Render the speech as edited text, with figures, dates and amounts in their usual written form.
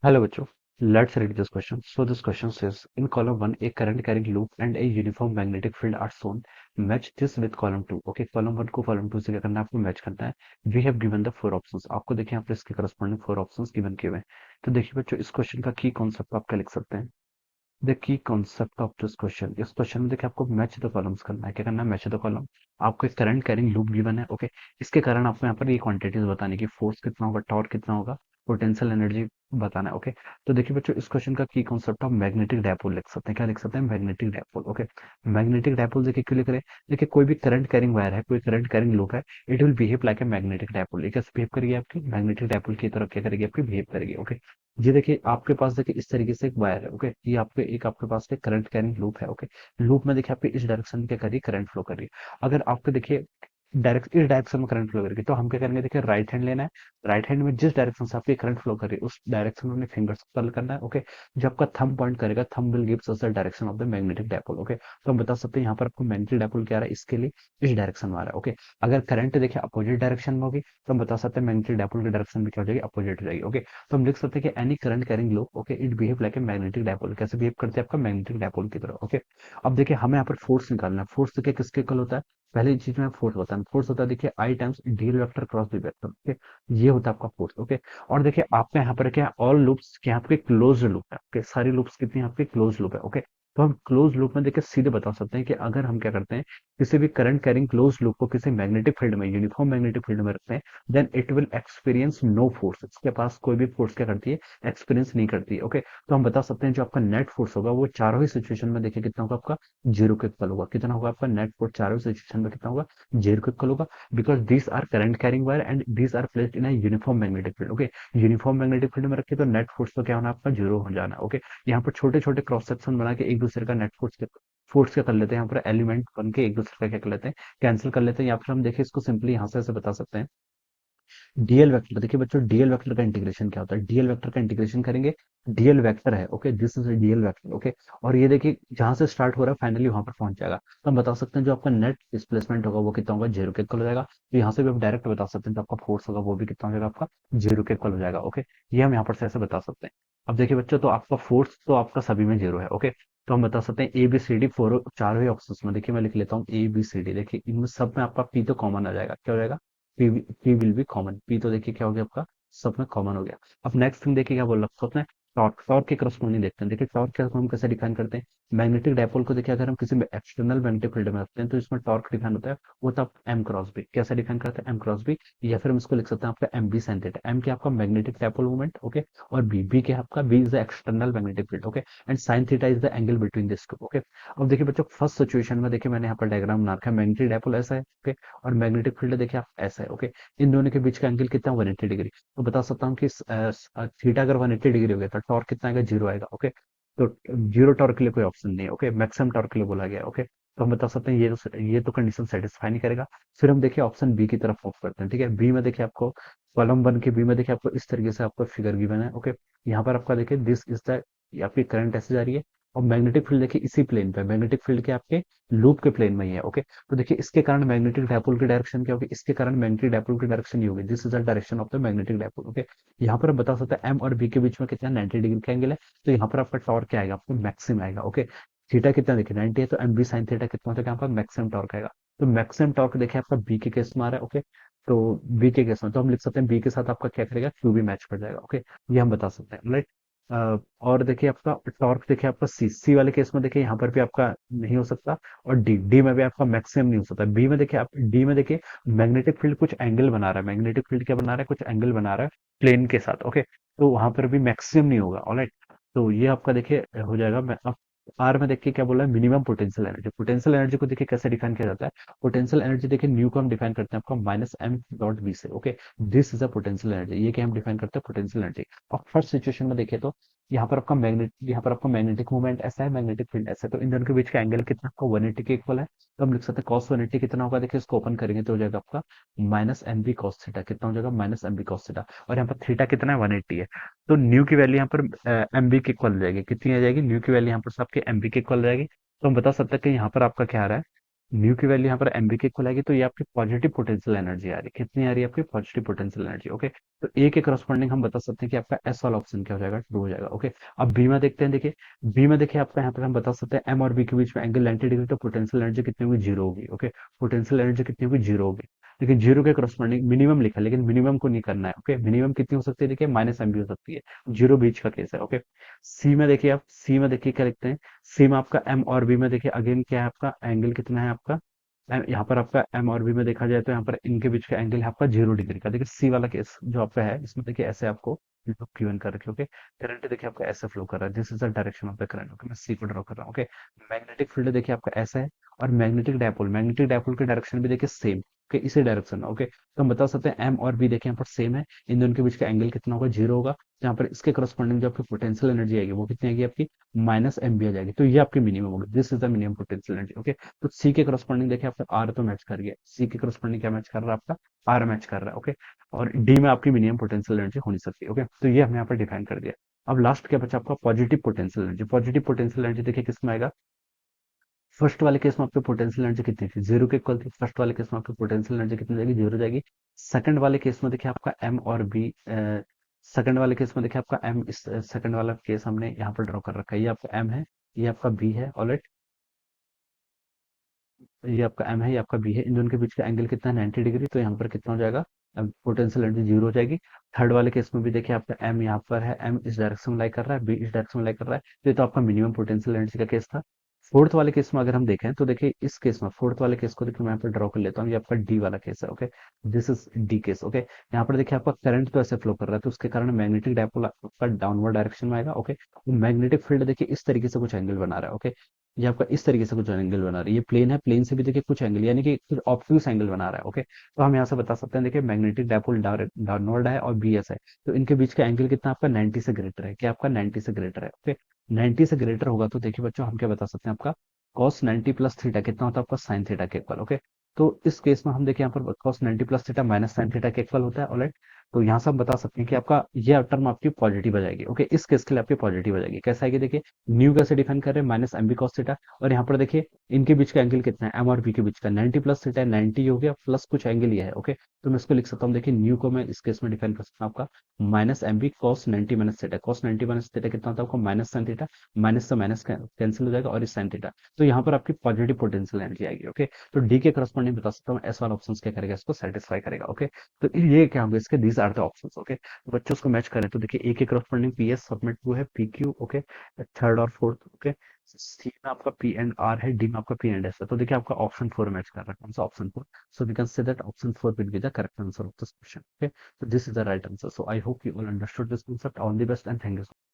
Hello, बच्चों. Let's read this question. So this question says, in column 1, a current carrying loop and a uniform magnetic field are shown. Match this with column 2. Okay, column 1 को column 2 से क्या करना है, आपको match करना है. We have given the four options. आपको देखिए यहाँ पर इसके corresponding four options given किए हुए हैं. तो देखिए बच्चों, इस क्वेश्चन का की कॉन्सेप्ट आप क्या लिख सकते हैं. The key concept of this question, इस क्वेश्चन में देखिए आपको मैच द कॉलम्स करना है. क्या करना है, मैच द कॉलम. आपको एक करंट कैरिंग लूप गिवन है. ओके, इसके कारण आपको यहाँ पर ये क्वांटिटीज बताने की, फोर्स कितना होगा, टॉर्क कितना होगा, पोटेंशियल एनर्जी बताना है. ओके, तो देखिए बच्चों, इस क्वेश्चन का की कॉन्सेप्ट ऑफ मैग्नेटिक डायपोल लिख सकते हैं. क्या लिख सकते हैं, magnetic dipole. Okay, magnetic dipole देखिए क्यों लिख रहे हैं. देखिए कोई भी करंट कैरिंग वायर है, कोई करंट कैरिंग लूप है, it will behave like a magnetic dipole. ये कैसे बिहेव करेगी, आपकी मैग्नेटिक डायपोल की तरह क्या करेगी, आपकी बिहेव करेगी. ओके, ये देखिए आपके पास देखिए इस तरीके से एक वायर है. ओके, ये आपके एक आपके पास एक करंट कैरिंग लूप है. ओके, लूप में देखिए आपके इस डायरेक्शन में क्या कर रही है, करंट फ्लो कर रही है. अगर आपको देखिए डायरेक्ट इस डायरेक्शन में करंट फ्लो करेगी, तो हम क्या करेंगे, देखिए राइट हैंड लेना है. राइट हैंड में जिस डायरेक्शन से आपकी करंट फ्लो कर रही है, उस डायरेक्शन में अपने फिंगर्स को कर्ल करना है. ओके, जो आपका थंब पॉइंट करेगा, thumb will gives us the direction of the magnetic dipole. Okay, तो हम बता सकते हैं यहाँ पर आपको मैग्नेटिक डायपोल क्या आ रहा है, इसके लिए इस डायरेक्शन में आ रहा है. ओके, अगर करंट देखिए अपोजिट डायरेक्शन में होगी, तो हम बता सकते हैं मैग्नेटिक डायपोल की डायरेक्शन भी क्या हो जाएगी, अपोजिट हो जाएगी. ओके, तो हम लिख सकते हैं कि any current carrying loop, okay, it behave like a magnetic dipole. कैसे बिहेव करते हैं, आपका मैग्नेटिक डायपोल की तरह. ओके, अब देखिए हमें यहाँ पर फोर्स निकालना है. फोर्स देखिए किसके इक्वल होता है, पहली चीज में फोर्स होता है. फोर्स होता है देखिए I times DL vector cross B vector. Okay, ये होता है आपका फोर्स. ओके, और देखिए आपका यहाँ पर क्या है, ऑल लूप्स के यहाँ पे क्लोज लूप है. ओके, सारी लूप्स कितनी यहाँ पे क्लोज लूप है. ओके, तो हम क्लोज लूप में देखिए सीधे बता सकते हैं कि अगर हम क्या करते हैं, किसी भी करंट कैरिंग क्लोज लूप को किसी मैग्नेटिक फील्ड में, यूनिफॉर्म मैग्नेटिक फील्ड में रखते हैं, then it will experience no force. इसके पास कोई भी फोर्स क्या करती है, एक्सपीरियंस नहीं करती है. ओके, तो हम बता सकते हैं जो आपका नेट फोर्स होगा वो चारों ही सिचुएशन में देखिए कितना होगा, आपका जीरो के इक्वल होगा. कितना होगा आपका नेट फोर्स चारों सिचुएशन में, कितना होगा, जीरो के इक्वल होगा. Because these are current carrying wire and these are placed in a uniform magnetic field. Okay, uniform magnetic field में रखे तो नेट फोर्स तो क्या होना, आपका जीरो हो जाना. ओके, यहाँ पर छोटे छोटे क्रॉस सेक्शन बना के एक दूसरे का नेट फोर्स क्या कर लेते हैं, यहाँ पर एलिमेंट बन के एक दूसरे का क्या कर लेते हैं, कैंसिल कर लेते हैं. या फिर हम देखिए इसको सिंपली यहाँ से ऐसे बता सकते हैं, डीएल वेक्टर. देखिए बच्चों, डीएल वेक्टर का इंटीग्रेशन क्या होता है, डीएल वेक्टर का इंटीग्रेशन करेंगे, डीएल वेक्टर है. Okay, this is DL vector. Okay, और ये देखिए जहां से स्टार्ट हो रहा है फाइनली वहां पर पहुंच जाएगा. तो हम बता सकते हैं जो आपका नेट डिस्प्लेसमेंट होगा वो कितना होगा, जीरो के इक्वल हो जाएगा. तो यहाँ से भी हम डायरेक्ट बता सकते हैं जो आपका फोर्स होगा वो भी कितना हो जाएगा, आपका जीरो के इक्वल हो जाएगा. ओके, ये हम यहाँ पर से ऐसे बता सकते हैं. अब देखिए बच्चों, तो आपका फोर्स तो आपका सभी में जीरो है. ओके, तो हम बता सकते हैं A B C D four, चारों ही ऑप्शंस में देखिए मैं लिख लेता हूँ ए बी सी डी. देखिए इनमें सब में आपका पी तो कॉमन आ जाएगा. क्या हो जाएगा, P will be common. P तो देखिए क्या हो गया, आपका सब में कॉमन हो गया. अब नेक्स्ट थिंग देखिए क्या बोल रखा उसने, टॉर्क. टॉर्क के करस्पॉन्डिंग देखते हैं. देखिए टॉर्क को हम कैसे डिफाइन करते हैं, मैग्नेटिक डायपोल को देखिए अगर हम किसी एक्सटर्नल मैग्नेटिक फील्ड में रखते हैं तो इसमें टॉर्क डिफाइन होता है, वो तो एम क्रॉस बी. कैसे डिफाइन करते हैं, एम क्रॉस बी. या फिर हम इसको लिख सकते हैं आपका M B sine theta. M क्या आपका मैग्नेटिक डायपोल मोमेंट. ओके, और बी क्या आपका, B is the external magnetic field. Okay, and sine theta is the angle between this two. Okay, अब देखिए बच्चों फर्स्ट सिचुएशन में देखिए मैंने यहाँ पर डायग्राम बना रखा है, मैग्नेटिक डायपोल ऐसा है. ओके, और मैग्नेटिक फील्ड देखिए आप ऐसा है. ओके, इन दोनों के बीच का एंगल कितना, 180 डिग्री. तो बता सकता हूँ कि थीटा अगर 180 डिग्री हो गया तो टॉर्क कितना आएगा, जीरो आएगा. ओके, तो जीरो टॉर्क के लिए कोई ऑप्शन नहीं है. ओके, मैक्सिमम टॉर्क के लिए बोला गया. ओके, तो हम बता सकते हैं ये तो कंडीशन सेटिस्फाई नहीं करेगा. फिर हम देखिए ऑप्शन बी की तरफ मूव करते हैं. ठीक है, बी में देखिए आपको कॉलम वन के बी में देखिए आपको इस तरीके से आपको फिगर गिवन है. ओके, यहाँ पर आपका देखिए दिस इज द, आपकी करंट ऐसे जा रही है, और मैग्नेटिक फील्ड देखिए इसी प्लेन पे, मैग्नेटिक फील्ड के आपके लूप के प्लेन में ही है. ओके, तो देखिए इसके कारण मैग्नेटिक डायपोल की डायरेक्शन क्या होगी, इसके कारण मैग्नेटिक डायपोल की डायरेक्शन ये होगी, this is the direction of the magnetic dipole. Okay, यहाँ पर हम बता सकते हैं एम और बी के बीच में कितना, 90 डिग्री का एंगल है. तो यहाँ पर आपका टॉर्क क्या आएगा, आपको मैक्सिमम आएगा. ओके, थीटा कितना देखिए 90 है, तो एम बी साइन थीटा कितना होता है, यहाँ पर मैक्सिमम टॉर्क आएगा. तो मैक्सिमम टॉर्क देखिए आपका बी के केस में आ रहा है. ओके, तो बी के केस में तो हम लिख सकते हैं बी के साथ आपका क्या करेगा, क्यू भी मैच कर जाएगा. ओके, ये हम बता सकते हैं, राइट. और देखिए आपका टॉर्क देखिए आपका सी वाले केस में देखिए यहाँ पर भी आपका नहीं हो सकता, और डी में भी आपका मैक्सिमम नहीं हो सकता. बी में देखिए आप, डी में देखिए मैग्नेटिक फील्ड कुछ एंगल बना रहा है, मैग्नेटिक फील्ड क्या बना रहा है, कुछ एंगल बना रहा है प्लेन के साथ. ओके, तो वहां पर भी मैक्सिमम नहीं होगा. ऑलराइट, तो ये आपका देखिए हो जाएगा. अब आर में देखिए क्या बोला है, minimum potential energy. Potential energy को देखिए कैसे डिफाइन किया जाता है, पोटेंशियल एनर्जी देखिए न्यू को हम डिफाइन करते हैं आपका माइनस एम डॉट बी से. Okay, this is a potential energy. ये क्या हम डिफाइन करते हैं, पोटेंशियल एनर्जी. और फर्स्ट सिचुएशन में देखिए तो यहाँ पर आपका मैग्नेटिक मूवमेंट ऐसा है, मैग्नेटिक फील्ड ऐसा है, तो इन दोनों के बीच का एंगल कितना, आपका 180 के इक्वल है. तो हम लिख सकते हैं कॉस 180 कितना होगा, देखिए इसको ओपन करेंगे तो हो जाएगा आपका minus M B cos theta. कितना हो जाएगा, minus M B cos theta. और यहाँ पर थीटा कितना है, 180 है. तो न्यू की वैल्यू यहाँ पर एम बी के इक्वल हो जाएगी. कितनी आ जाएगी, न्यू की वैल्यू यहाँ पर आपके एम बी के इक्वल हो जाएगी. तो हम बता सकते हैं कि यहाँ पर आपका क्या आ रहा है, म्यू की वैल्यू यहाँ पर एमबी के इक्वल आएगी, तो ये आपकी पॉजिटिव पोटेंशियल एनर्जी आ रही है। कितनी आ रही है आपकी पॉजिटिव पोटेंशियल एनर्जी? ओके, तो ए के करस्पॉन्डिंग हम बता सकते हैं कि आपका एस वाला ऑप्शन क्या हो जाएगा, ट्रू हो जाएगा। ओके, अब बी में देखते हैं। देखिए बी में देखिए आपका यहाँ पर हम बता सकते हैं एम और बी के बीच में एंगल 90 डिग्री, तो पोटेंशियल एनर्जी कितनी होगी, जीरो होगी। ओके, पोटेंशियल एनर्जी कितनी होगी, जीरो होगी। लेकिन जीरो के करस्पॉन्डिंग मिनिमम लिखा है, लेकिन मिनिमम को नहीं करना है। ओके, मिनिमम कितनी हो सकती है, देखिए माइनस एम बी हो सकती है, जीरो बीच का केस है। ओके, सी में देखिए, आप सी में देखिए क्या लिखते हैं, सी में आपका एम और बी में देखिए अगेन क्या है, आपका एंगल कितना है आपका, यहाँ पर आपका एम और बी में देखा जाए तो यहाँ पर इनके बीच का एंगल है आपका 0 डिग्री का। देखिए सी वाला केस जो आपका है, इसमें देखिए ऐसे आपको गिवन कर रखे। ओके, करंट देखिए आपका ऐसे फ्लो कर रहा है, this is the direction of the current. Okay, मैं सी को ड्रॉ कर रहा हूँ। ओके, मैग्नेटिक फील्ड देखिए आपका ऐसा है, और मैग्नेटिक डायपोल की डायरेक्शन भी देखिए सेम। ओके, इसी डायरेक्शन में। ओके, तो हम बता सकते हैं एम और बी देखिए यहाँ पर सेम है, इन दोनों के बीच का एंगल कितना होगा, जीरो होगा। जहाँ पर इसके करस्पॉन्डिंग जो आपकी पोटेंशियल एनर्जी आएगी वो कितनी आएगी आपकी, माइनस एम बी आ जाएगी। तो ये आपकी मिनिमम होगी, this is the minimum potential energy. Okay, तो सी के करस्पॉन्डिंग देखिए आपका आर तो मैच कर गया, सी के करस्पॉन्डिंग क्या मैच कर रहा है आपका, आर मैच कर रहा है। ओके, और डी में आपकी मिनिमम पोटेंशियल एनर्जी हो नहीं सकती। ओके, तो ये हमने यहाँ पर डिफाइन कर दिया। अब लास्ट क्या बचा आपका, positive potential energy. Positive potential energy देखिए किसमें आएगा, फर्स्ट वाले केस में आपकी पोटेंशियल एनर्जी कितनी थी, जीरो के इक्वल थी। फर्स्ट वाले केस में आपकी पोटेंशियल एनर्जी कितनी जाएगी, जीरो जाएगी। सेकंड वाले केस में देखिए आपका एम और बी, सेकंड वाले केस में देखिए आपका एम, इस सेकंड वाला केस हमने यहाँ पर ड्रॉ कर रखा है, ये आपका एम है, ये आपका बी है। ऑलराइट, ये आपका एम है, ये आपका बी है, इन दोनों के बीच का एंगल कितना है, 90 डिग्री। तो यहाँ पर कितना हो जाएगा, अब पोटेंशियल एनर्जी जीरो हो जाएगी। थर्ड वाले केस में भी देखिए आपका एम यहाँ पर है, एम इस डायरेक्शन में लाई कर रहा है, बी इस डायरेक्शन में लाई कर रहा है, तो ये तो आपका मिनिमम पोटेंशियल एनर्जी का केस था। फोर्थ वाले केस में अगर हम देखें तो देखिए इस केस में, फोर्थ वाले केस को देखिए मैं यहाँ पर ड्रॉ कर लेता हूँ, ये आपका डी वाला केस है। Okay, this is D case. Okay, यहाँ पर देखिए आपका करंट तो ऐसे फ्लो कर रहा है, तो उसके कारण मैग्नेटिक डायपोल आपका डाउनवर्ड डायरेक्शन में आएगा। ओके, मैग्नेटिक फील्ड देखिए इस तरीके से कुछ एंगल बना रहा है। ओके, ये आपका इस तरीके से कुछ एंगल बना रही है, ये प्लेन है, प्लेन से भी देखिए कुछ एंगल, यानी कि कुछ ऑब्ट्यूज एंगल बना रहा है। ओके, तो हम यहाँ से बता सकते हैं, देखिए मैग्नेटिक डायपोल डाउनवर्ड है और बीएस है, तो इनके बीच का एंगल कितना आपका 90 से ग्रेटर है, क्या आपका 90 से ग्रेटर है। ओके, 90 से ग्रेटर होगा तो देखिए बच्चों हम क्या बता सकते हैं, आपका cos 90 प्लस थीटा कितना होता है आपका sin थीटा के इक्वल। ओके, तो इस केस में हम देखिए यहाँ पर cos 90 plus theta minus sin theta के इक्वल होता है। ऑलराइट, तो यहाँ से हम बता सकते हैं कि आपका ये टर्म आपकी पॉजिटिव आ जाएगी। ओके, इस केस के लिए आपकी पॉजिटिव आ जाएगी। कैसे आएगी, देखिए न्यू कैसे डिफाइन कर रहे हैं, minus M B cos theta, और यहाँ पर देखिए इनके बीच का एंगल कितना है, एम और बी के बीच का 90 प्लस थीटा है, 90 हो गया प्लस कुछ एंगल ये है। ओके, तो मैं इसको लिख सकता हूँ, देखिए न्यू को मैं इस केस में डिफाइन कर सकता हूँ आपका minus M B cos 90 minus theta. Cos 90 minus theta कितना होता है आपको, माइनस साइन थीटा, माइनस से माइनस कैंसिल हो जाएगा और इस साइन थीटा, तो यहाँ पर आपकी पॉजिटिव पोटेंशियल एनर्जी आएगी। ओके, तो डी के करस्पॉन्डिंग बता सकता हूँ एस वाला ऑप्शन क्या करेगा, इसको सेटिस्फाई करेगा। ओके, तो ये क्या होंगे इसके, these are the options. Okay, बच्चों उसको मैच करें तो देखिए ए के corresponding P S submit to है, पी क्यू। ओके, थर्ड और फोर्थ। ओके, सी में आपका पी एंड आर है, डी में आपका पी एंड एस है, तो देखिए आपका ऑप्शन फोर मैच कर रहा है, कौन सा, option four. So we can say that option four will be the correct answer of this question. Okay, so this is the right answer. So I hope you all understood this concept. All the best and thank you so much.